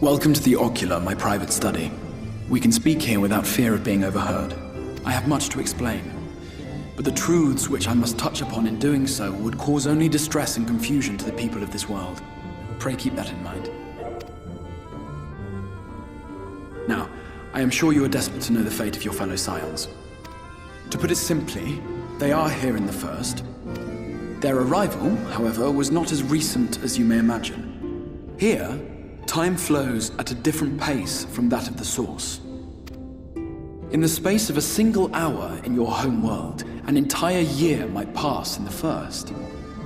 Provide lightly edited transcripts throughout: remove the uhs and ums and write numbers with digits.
Welcome to the Ocular, my private study. We can speak here without fear of being overheard. I have much to explain, but the truths which I must touch upon in doing so would cause only distress and confusion to the people of this world. Pray keep that in mind. Now, I am sure you are desperate to know the fate of your fellow Scions. To put it simply, they are here in the First. Their arrival, however, was not as recent as you may imagine. Here, time flows at a different pace from that of the Source. In the space of a single hour in your home world, an entire year might pass in the First,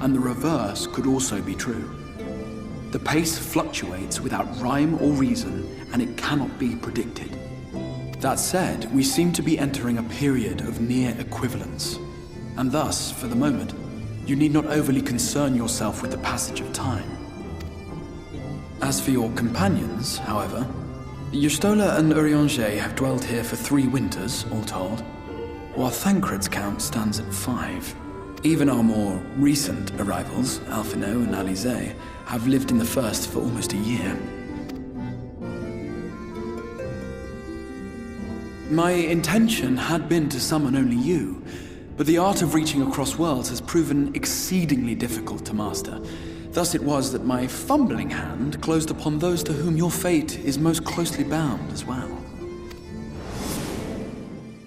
and the reverse could also be true. The pace fluctuates without rhyme or reason, and it cannot be predicted. That said, we seem to be entering a period of near equivalence, and thus, for the moment, you need not overly concern yourself with the passage of time. As for your companions, however, Y'shtola and Urianger have dwelled here for 3 winters, all told, while Thancred's count stands at 5. Even our more recent arrivals, Alphino and Alizé, have lived in the First for almost a year. My intention had been to summon only you, but the art of reaching across worlds has proven exceedingly difficult to master. Thus it was that my fumbling hand closed upon those to whom your fate is most closely bound as well.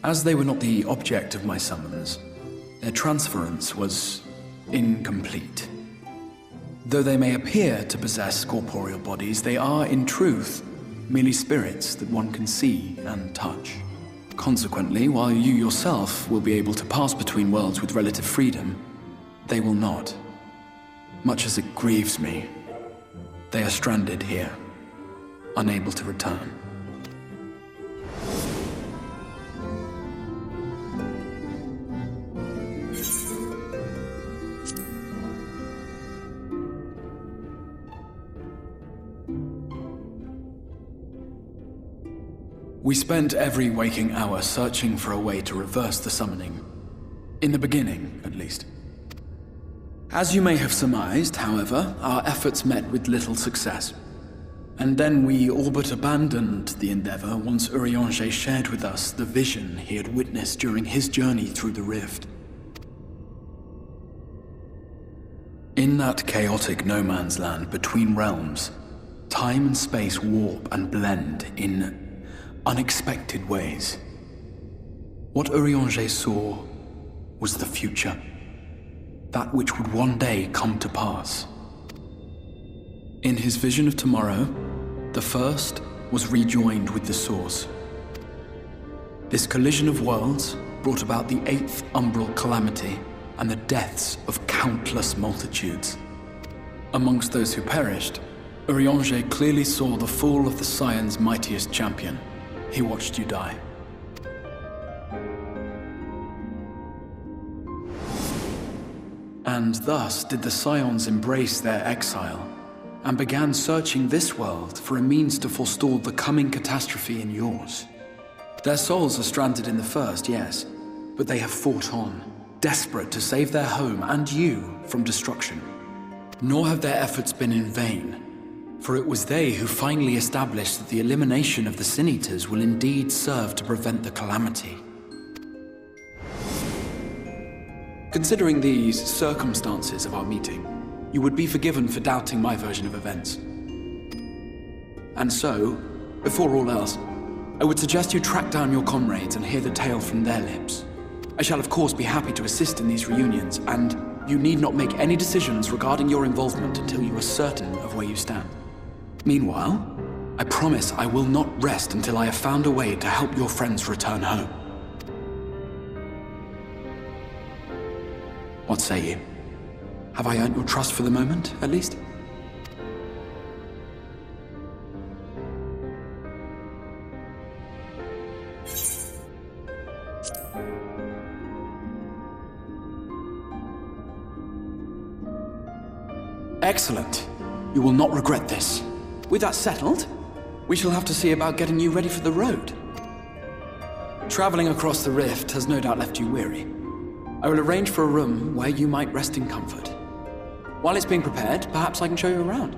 As they were not the object of my summons, their transference was incomplete. Though they may appear to possess corporeal bodies, they are, in truth, merely spirits that one can see and touch. Consequently, while you yourself will be able to pass between worlds with relative freedom, they will not. Much as it grieves me, they are stranded here, unable to return. We spent every waking hour searching for a way to reverse the summoning. In the beginning, at least. As you may have surmised, however, our efforts met with little success. And then we all but abandoned the endeavor once Urianger shared with us the vision he had witnessed during his journey through the rift. In that chaotic no-man's land between realms, time and space warp and blend in unexpected ways. What Urianger saw was the future. That which would one day come to pass. In his vision of tomorrow, the First was rejoined with the Source. This collision of worlds brought about the 8th umbral calamity and the deaths of countless multitudes. Amongst those who perished, Urianger clearly saw the fall of the Scion's mightiest champion. He watched you die. And thus did the Scions embrace their exile, and began searching this world for a means to forestall the coming catastrophe in yours. Their souls are stranded in the First, yes, but they have fought on, desperate to save their home and you from destruction. Nor have their efforts been in vain, for it was they who finally established that the elimination of the Sin Eaters will indeed serve to prevent the calamity. Considering these circumstances of our meeting, you would be forgiven for doubting my version of events. And so, before all else, I would suggest you track down your comrades and hear the tale from their lips. I shall of course be happy to assist in these reunions, and you need not make any decisions regarding your involvement until you are certain of where you stand. Meanwhile, I promise I will not rest until I have found a way to help your friends return home. What say you? Have I earned your trust for the moment, at least? Excellent. You will not regret this. With that settled, we shall have to see about getting you ready for the road. Traveling across the rift has no doubt left you weary. I will arrange for a room where you might rest in comfort. While it's being prepared, perhaps I can show you around.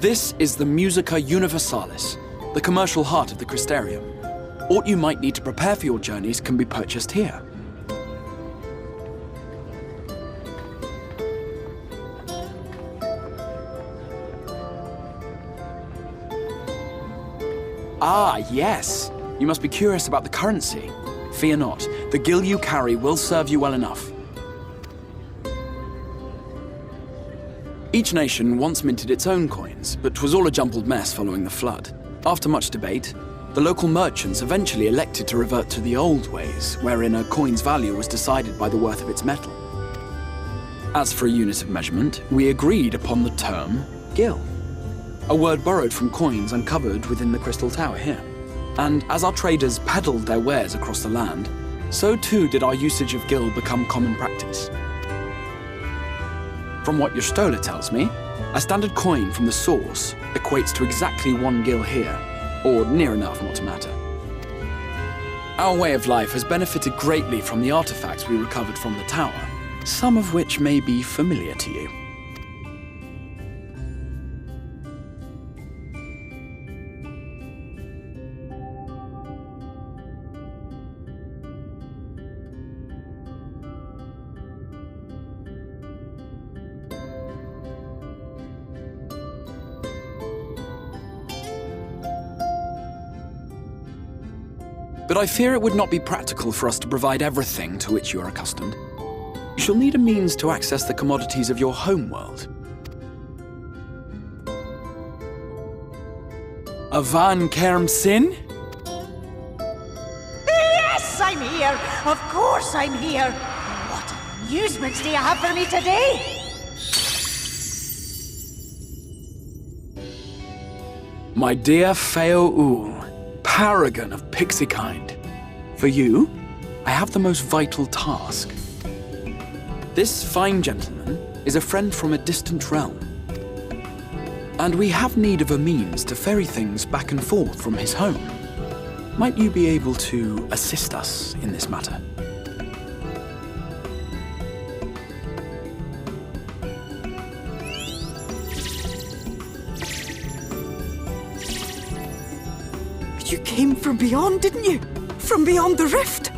This is the Musica Universalis, the commercial heart of the Crystarium. What you might need to prepare for your journeys can be purchased here. Ah, yes. You must be curious about the currency. Fear not. The gil you carry will serve you well enough. Each nation once minted its own coins, but 'twas all a jumbled mess following the flood. After much debate, the local merchants eventually elected to revert to the old ways, wherein a coin's value was decided by the worth of its metal. As for a unit of measurement, we agreed upon the term gil, a word borrowed from coins uncovered within the Crystal Tower here. And as our traders peddled their wares across the land, so too did our usage of gil become common practice. From what your stola tells me, a standard coin from the source equates to exactly 1 gil here, or near enough not to matter. Our way of life has benefited greatly from the artifacts we recovered from the tower, some of which may be familiar to you. But I fear it would not be practical for us to provide everything to which you are accustomed. You shall need a means to access the commodities of your homeworld. Avan Kerm Sin? Yes, I'm here! Of course I'm here! What amusements do you have for me today? My dear Feo Ul, paragon of pixie kind. For you, I have the most vital task. This fine gentleman is a friend from a distant realm, and we have need of a means to ferry things back and forth from his home. Might you be able to assist us in this matter? You came from beyond, didn't you? From beyond the rift?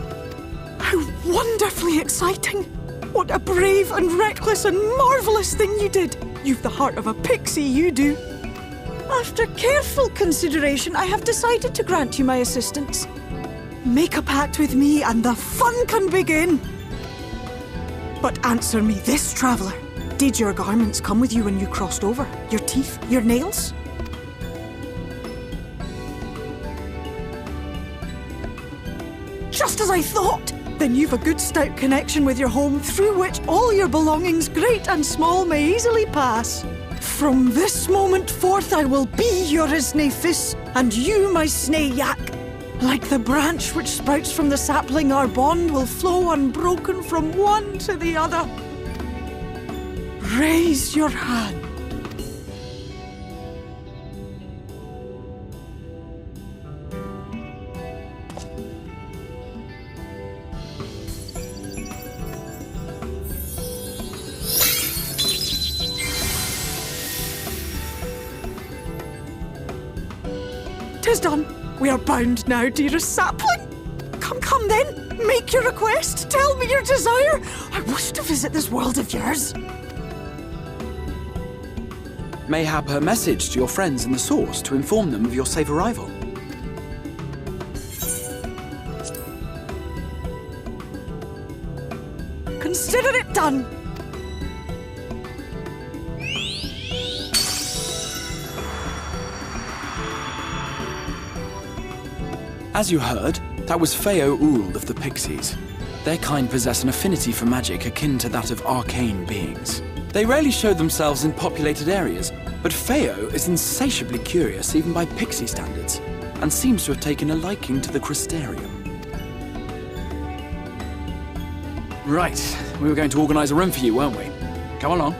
How wonderfully exciting! What a brave and reckless and marvellous thing you did! You've the heart of a pixie, you do. After careful consideration, I have decided to grant you my assistance. Make a pact with me and the fun can begin. But answer me this, traveller. Did your garments come with you when you crossed over? Your teeth? Your nails? Just as I thought! Then you've a good stout connection with your home through which all your belongings, great and small, may easily pass. From this moment forth I will be your Isne Fis, and you my Sne Yak. Like the branch which sprouts from the sapling, our bond will flow unbroken from one to the other. Raise your hand. Tis done. We are bound now, dearest sapling. Come then. Make your request. Tell me your desire. I wish to visit this world of yours. Mayhap a message to your friends in the source to inform them of your safe arrival. Consider it done. As you heard, that was Feo Ul of the Pixies. Their kind possess an affinity for magic akin to that of arcane beings. They rarely show themselves in populated areas, but Feo is insatiably curious even by pixie standards, and seems to have taken a liking to the Crystarium. Right, we were going to organize a room for you, weren't we? Come along.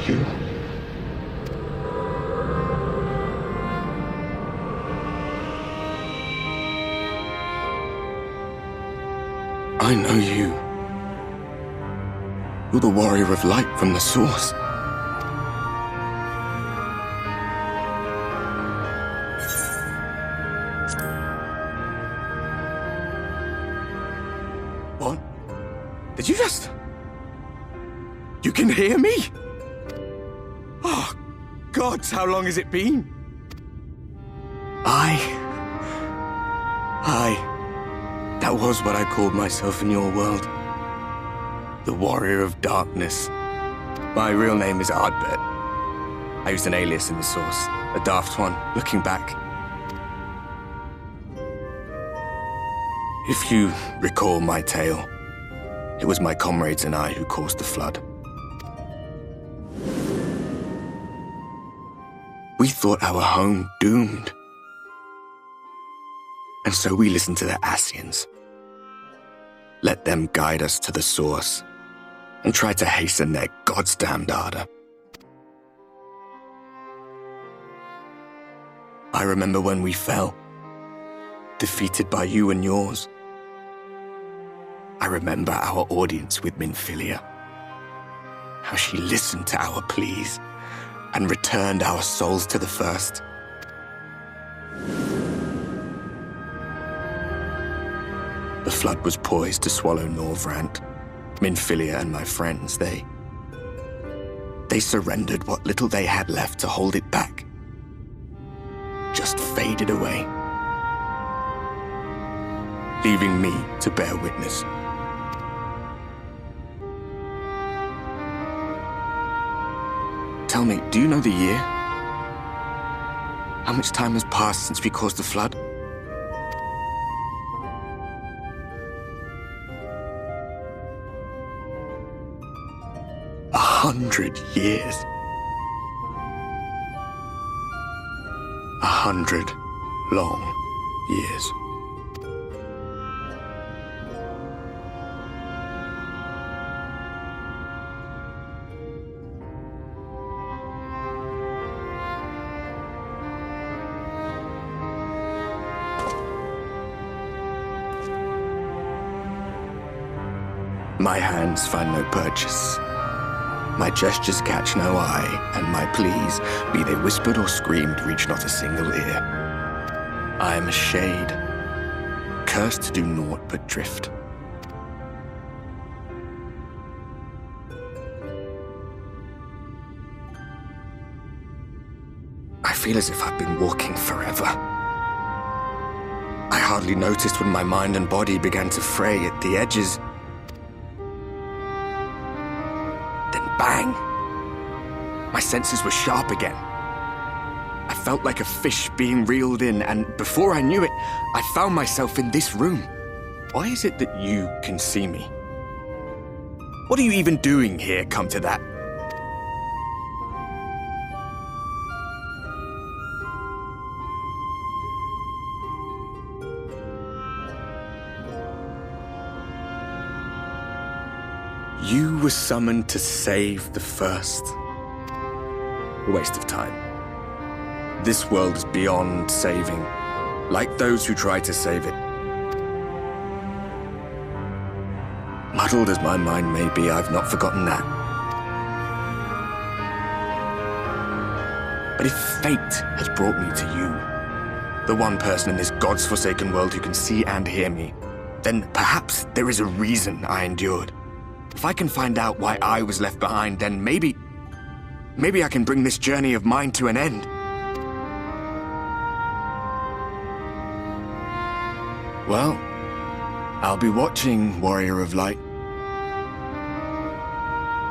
you. I know you. You're the warrior of light from the source. What? Did you just... You can hear me? Oh, gods, how long has it been? That was what I called myself in your world. The Warrior of Darkness. My real name is Ardbert. I used an alias in the source, a daft one, looking back. If you recall my tale, it was my comrades and I who caused the flood. We thought our home doomed. And so we listened to the Ascians. Let them guide us to the source and try to hasten their goddamned ardor. I remember when we fell, defeated by you and yours. I remember our audience with Minfilia, how she listened to our pleas and returned our souls to the First. The flood was poised to swallow Norvrant, Minfilia and my friends. They surrendered what little they had left to hold it back. Just faded away, leaving me to bear witness. Tell me, do you know the year? How much time has passed since we caused the flood? 100 years. 100 long years. My hands find no purchase. My gestures catch no eye, and my pleas, be they whispered or screamed, reach not a single ear. I am a shade, cursed to do naught but drift. I feel as if I've been walking forever. I hardly noticed when my mind and body began to fray at the edges. Bang! My senses were sharp again. I felt like a fish being reeled in, and before I knew it, I found myself in this room. Why is it that you can see me? What are you even doing here, come to that? You were summoned to save the First. A waste of time. This world is beyond saving, like those who try to save it. Muddled as my mind may be, I've not forgotten that. But if fate has brought me to you, the one person in this God's-forsaken world who can see and hear me, then perhaps there is a reason I endured. If I can find out why I was left behind, then maybe I can bring this journey of mine to an end. Well, I'll be watching, Warrior of Light.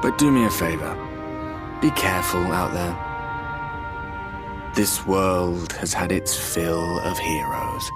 But do me a favor. Be careful out there. This world has had its fill of heroes.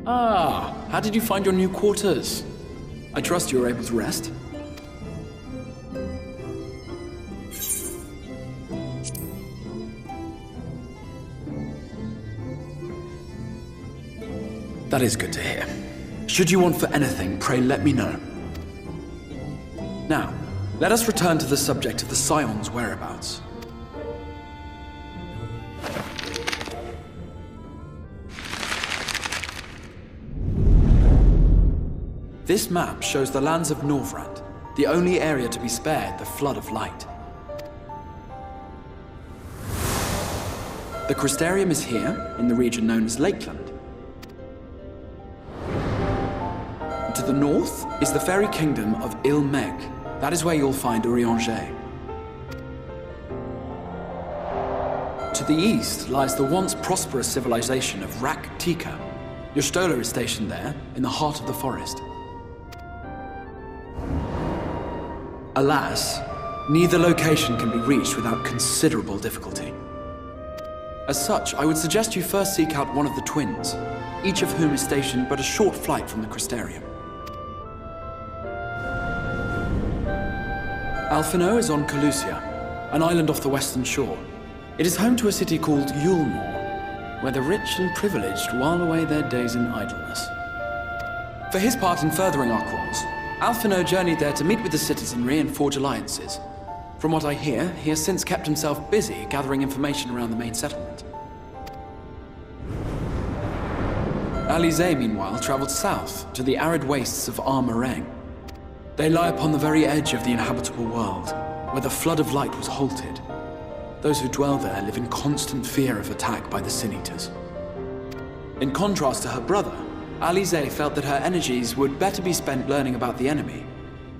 Ah, how did you find your new quarters? I trust you were able to rest? That is good to hear. Should you want for anything, pray let me know. Now, let us return to the subject of the Scion's whereabouts. This map shows the lands of Norvrand, the only area to be spared the Flood of Light. The Crystarium is here, in the region known as Lakeland. To the north is the fairy kingdom of Il-Meg. That is where you'll find Urianger. To the east lies the once prosperous civilization of Rak-Tika. Your Stola is stationed there, in the heart of the forest. Alas, neither location can be reached without considerable difficulty. As such, I would suggest you first seek out one of the twins, each of whom is stationed but a short flight from the Crystarium. Alphino is on Calusia, an island off the western shore. It is home to a city called Yulmore, where the rich and privileged while away their days in idleness. For his part in furthering our cause, Alphino journeyed there to meet with the citizenry and forge alliances. From what I hear, he has since kept himself busy gathering information around the main settlement. Alize, meanwhile, traveled south to the arid wastes of Armareng. They lie upon the very edge of the inhabitable world, where the Flood of Light was halted. Those who dwell there live in constant fear of attack by the Sin Eaters. In contrast to her brother, Alize felt that her energies would better be spent learning about the enemy,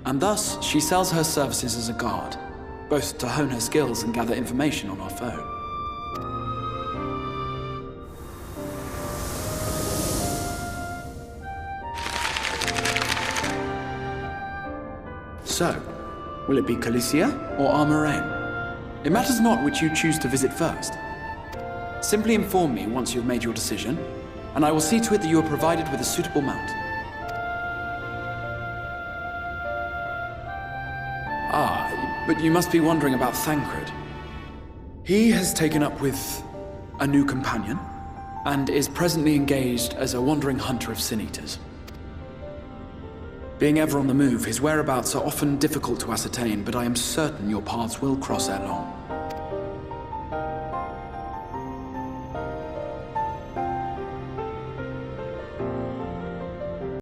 and thus she sells her services as a guard, both to hone her skills and gather information on our foe. So, will it be Calicia or Armareng? It matters not which you choose to visit first. Simply inform me once you've made your decision, and I will see to it that you are provided with a suitable mount. Ah, but you must be wondering about Thancred. He has taken up with a new companion, and is presently engaged as a wandering hunter of Sin Eaters. Being ever on the move, his whereabouts are often difficult to ascertain, but I am certain your paths will cross ere long.